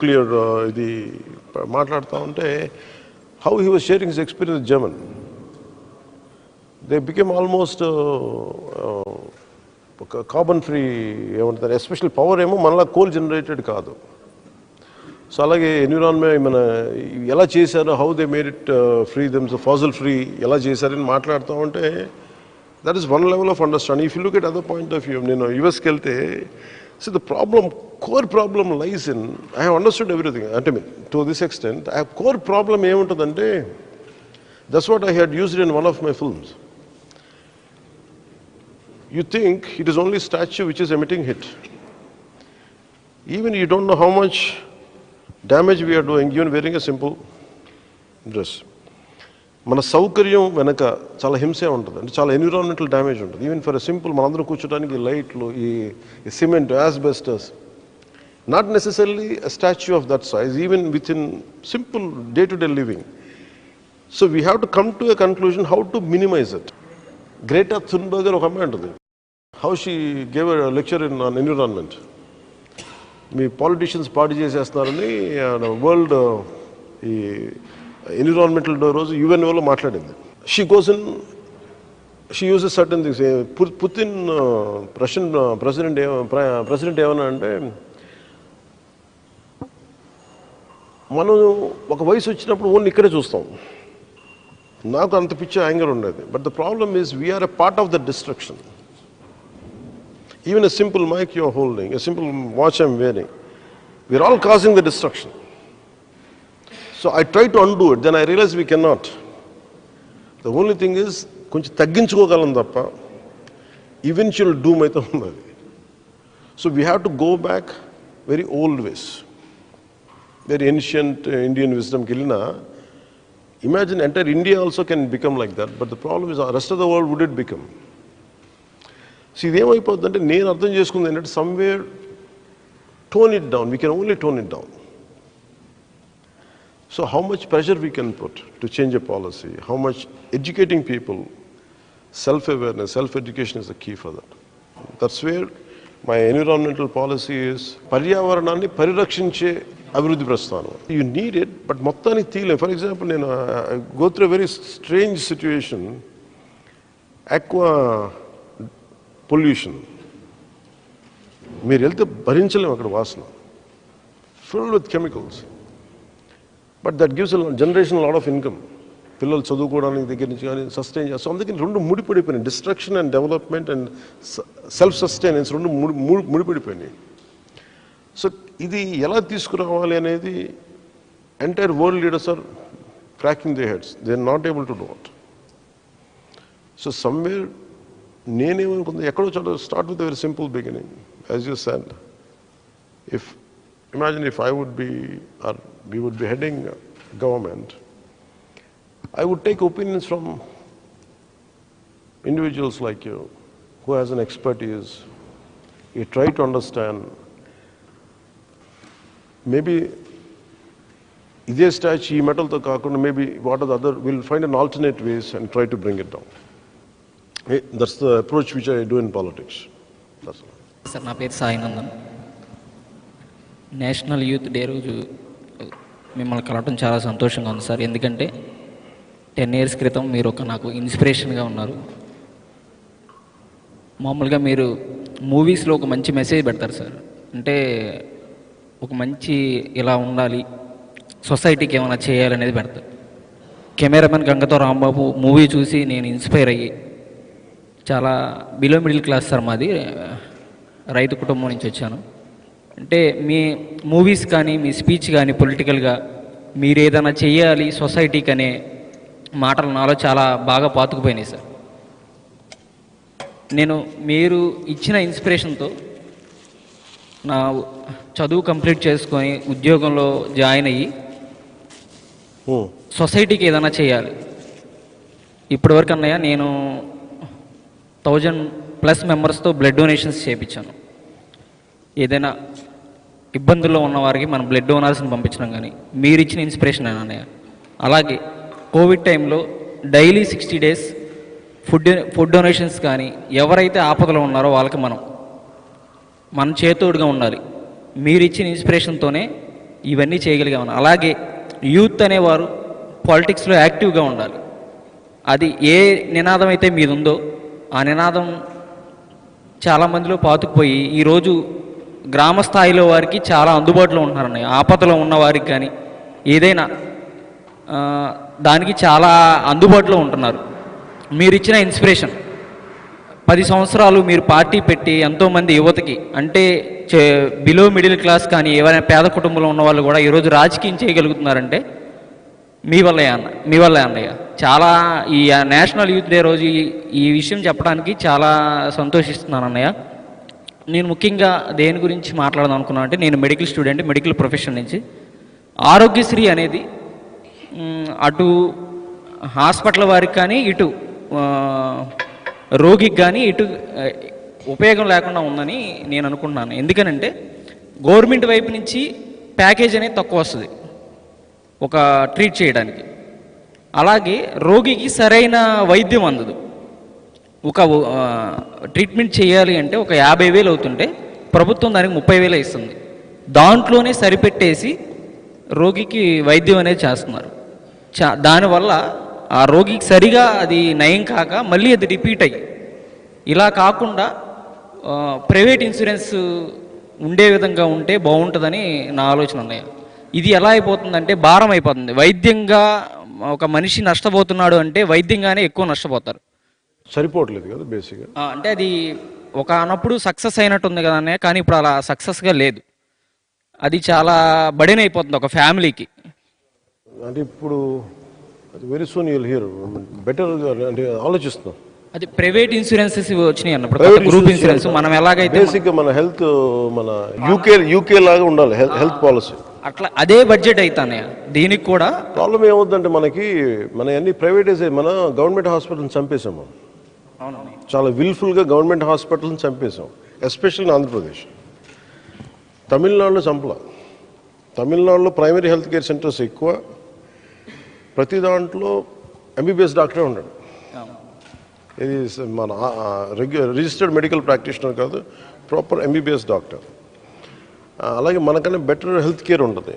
Clear ఇది మాట్లాడుతూ ఉంటే how he was sharing his experience German. They became almost ఒక కార్బన్ ఫ్రీ ఏమంటారు, ఎస్పెషల్లీ పవర్ ఏమో మనలా కోల్ జనరేటెడ్ కాదు. సో అలాగే ఎన్విరాన్మెంట్ మన ఎలా చేశారో, how they made it free them's fossil free ఎలా చేశారని మాట్లాడుతూ ఉంటే that is one level of understanding. If you look at other point of view, నేను యూఎస్కి వెళ్తే so the problem, core problem lies in, I have understood everything అంటే to this extent. ఆ core problem ఏముంటుందంటే that's what I had used in one of my films. You think it is only statue which is emitting heat. Even you don't know how much damage we are doing even wearing a simple dress. మన సౌకర్యం వెనక చాలా హింసే ఉంటుంది, అంటే చాలా environmental damage ఉంటుంది. Even for a simple మనందరం కూర్చోడానికి లైట్లు, ఈ cement, asbestos, not necessarily a statue of that size, even with in simple day to day living. So we have to come to a conclusion how to minimize it. Greta Thunberger ఒక అమ్మాయి ఉంటుంది, how she gave a lecture in on environment. మీ politicians party చేసేస్తున్నారని world ఈ environmental day రోజు యుఎన్ఓలో మాట్లాడింది. She goes in, she uses certain things. Putin president ఏమన్నా అంటే, మనం ఒక వయసు వచ్చినప్పుడు ఓన్లీ ఇక్కడే చూస్తాం. నాకు అంత పిచ్చ యాంగర్ ఉండేది. But the problem is we are a part of the destruction. Even a simple mic you're holding, a simple watch I'm wearing, we're all causing the destruction. So I try to undo it, then I realize we cannot. The only thing is, koncham tagginchukogalam tappa eventual doom aithe unnadi. So we have to go back very old ways, very ancient Indian wisdom kelina. Imagine entire India also can become like that, but the problem is the rest of the world, would it become? So ఇదేమైపోతుందంటే, నేను అర్థం చేసుకుంది ఏంటంటే, somewhere tone it down, we can only tone it down. So how much pressure we can put to change a policy, how much educating people, self awareness, self education is the key for that. That's where my environmental policy is పర్యావరణాన్ని పరిరక్షించే అభివృద్ధి ప్రస్థానం. You need it, but మొత్తానికి తీయలేం. For example, నేను go through very strange situation. Aqua pollution, మీరు వెళ్తే భరించలేము అక్కడ వాసన, filled with chemicals. But that gives generation lot of income. పిల్లలు చదువుకోవడానికి దగ్గర నుంచి కానీ సస్టైన్ చేస్తాం. అందుకని రెండు ముడిపడిపోయినాయి, destruction and development and self sustenance రెండు ముడిపడిపోయినాయి. సో ఇది ఎలా తీసుకురావాలి అనేది entire world leaders are cracking they heads, they are not able to do it. So somewhere నేనేమనుకుంది, ఎక్కడో చోట start with very simple beginning. As you said, imagine if I would be, or we would be heading government, I would take opinions from individuals like you who has an expertise. You try to understand, maybe idhe statue ee metal tho kaakunda maybe what are the other, we'll find an alternate ways and try to bring it down. That's the approach which I do in politics. That's all. Sir, నా పేరు Sainandan. National youth day రోజు మిమ్మల్ని కలవటం చాలా సంతోషంగా ఉంది sir. ఎందుకంటే 10 years క్రితం మీరు నాకు ఇన్స్పిరేషన్గా ఉన్నారు. మామూలుగా మీరు మూవీస్లో ఒక మంచి మెసేజ్ పెడతారు సార్. అంటే ఒక మంచి ఇలా ఉండాలి, సొసైటీకి ఏమైనా చేయాలనేది పెడతారు. కెమెరామెన్ గంగతో రాంబాబు మూవీ చూసి నేను ఇన్స్పైర్ అయ్యి, చాలా బిలో మిడిల్ క్లాస్ సార్ మాది, రైతు కుటుంబం నుంచి వచ్చాను. అంటే మీ మూవీస్ కానీ మీ స్పీచ్ కానీ పొలిటికల్గా మీరు ఏదైనా చెయ్యాలి సొసైటీకి అనే మాటలు నాలో చాలా బాగా పాతుకుపోయినాయి సార్. నేను మీరు ఇచ్చిన ఇన్స్పిరేషన్తో నా చదువు కంప్లీట్ చేసుకొని ఉద్యోగంలో జాయిన్ అయ్యి సొసైటీకి ఏదైనా చేయాలి. ఇప్పటివరకు అన్నయ్య నేను 1000+ మెంబర్స్తో బ్లడ్ డొనేషన్స్ చేయించాను. ఏదైనా ఇబ్బందుల్లో ఉన్న వారికి మనం బ్లడ్ డోనర్స్ని పంపించడం కానీ మీరు ఇచ్చిన ఇన్స్పిరేషన్ అన్నయ్య. అలాగే కోవిడ్ టైంలో డైలీ 60 days ఫుడ్ డొనేషన్స్ కానీ ఎవరైతే ఆపదలో ఉన్నారో వాళ్ళకి మనం చేతోడుగా ఉండాలి. మీరు ఇచ్చిన ఇన్స్పిరేషన్తోనే ఇవన్నీ చేయగలిగామని. అలాగే యూత్ అనేవారు పాలిటిక్స్లో యాక్టివ్గా ఉండాలి. అది ఏ నినాదం అయితే మీద ఉందో ఆ నినాదం చాలామందిలో పాతుకుపోయి ఈరోజు గ్రామ స్థాయిలో వారికి చాలా అందుబాటులో ఉంటున్నారన్నయ్య. ఆపదలో ఉన్న వారికి కానీ ఏదైనా దానికి చాలా అందుబాటులో ఉంటున్నారు. మీరు ఇచ్చిన ఇన్స్పిరేషన్ 10 సంవత్సరాలు మీరు పార్టీ పెట్టి ఎంతోమంది యువతకి అంటే బిలో మిడిల్ క్లాస్ కానీ ఏవైనా పేద కుటుంబంలో ఉన్న వాళ్ళు కూడా ఈరోజు రాజకీయం చేయగలుగుతున్నారంటే మీ వల్లే అన్నయ్య. చాలా ఈ నేషనల్ యూత్ డే రోజు ఈ విషయం చెప్పడానికి చాలా సంతోషిస్తున్నాను అన్నయ్య. నేను ముఖ్యంగా దేని గురించి మాట్లాడదాం అనుకున్నాను అంటే, నేను మెడికల్ స్టూడెంట్, మెడికల్ ప్రొఫెషన్ నుంచి. ఆరోగ్యశ్రీ అనేది అటు హాస్పిటల్ వారికి కానీ ఇటు రోగికి కానీ ఇటు ఉపయోగం లేకుండా ఉందని నేను అనుకుంటున్నాను. ఎందుకనంటే గవర్నమెంట్ వైపు నుంచి ప్యాకేజ్ అనేది తక్కువ వస్తుంది ఒక ట్రీట్ చేయడానికి. అలాగే రోగికి సరైన వైద్యం అందదు. ఒక ట్రీట్మెంట్ చేయాలి అంటే ఒక 50,000 అవుతుంటే ప్రభుత్వం దానికి 30,000 ఇస్తుంది. దాంట్లోనే సరిపెట్టేసి రోగికి వైద్యం అనేది చేస్తున్నారు. దానివల్ల ఆ రోగికి సరిగా అది నయం కాక మళ్ళీ అది రిపీట్ అయ్యి, ఇలా కాకుండా ప్రైవేట్ ఇన్సూరెన్స్ ఉండే విధంగా ఉంటే బాగుంటుందని నా ఆలోచన ఉన్నాయి. ఇది ఎలా అయిపోతుందంటే భారం అయిపోతుంది. వైద్యంగా ఒక మనిషి నష్టపోతున్నాడు అంటే వైద్యంగానే ఎక్కువ నష్టపోతారు. సరిపోవట్లేదు కదా బేసిక్గా. అంటే అది ఒక అన్నప్పుడు సక్సెస్ అయినట్టుంది కదా అన్నయ్య, కానీ ఇప్పుడు అలా సక్సెస్గా లేదు. అది చాలా బడెన్ అయిపోతుంది ఒక ఫ్యామిలీకి. అంటే ఇప్పుడు very soon you'll here better అంటే ఆలోచిస్తున్నాం. అది ప్రైవేట్ ఇన్సూరెన్సెస్ వచ్చినాయి అన్నప్పుడు గ్రూప్ ఇన్సూరెన్స్ మనం ఎలాగైతే బేసిక్గా మన హెల్త్ మన యూకే లాగా ఉండాలి హెల్త్ పాలసీ. అట్లా అదే బడ్జెట్ అవుతానయ్య. దీనికి కూడా ప్రాబ్లం ఏమవుతుందంటే మన అన్ని ప్రైవేటైజ్ మన గవర్నమెంట్ హాస్పిటల్ని చంపేసాం మనం. చాలా విల్ఫుల్గా గవర్నమెంట్ హాస్పిటల్ని చంపేసాం, ఎస్పెషల్లీ ఆంధ్రప్రదేశ్. తమిళనాడులో చంపల. తమిళనాడులో ప్రైమరీ హెల్త్ కేర్ సెంటర్స్ ఎక్కువ, ప్రతి దాంట్లో ఎంబీబీఎస్ డాక్టరే ఉంటాడు. ఇది మన రిజిస్టర్డ్ మెడికల్ ప్రాక్టీషనర్ కాదు, ప్రాపర్ ఎంబీబీఎస్ డాక్టర్. అలాగే మనకన్నా బెటర్ హెల్త్ కేర్ ఉంటుంది.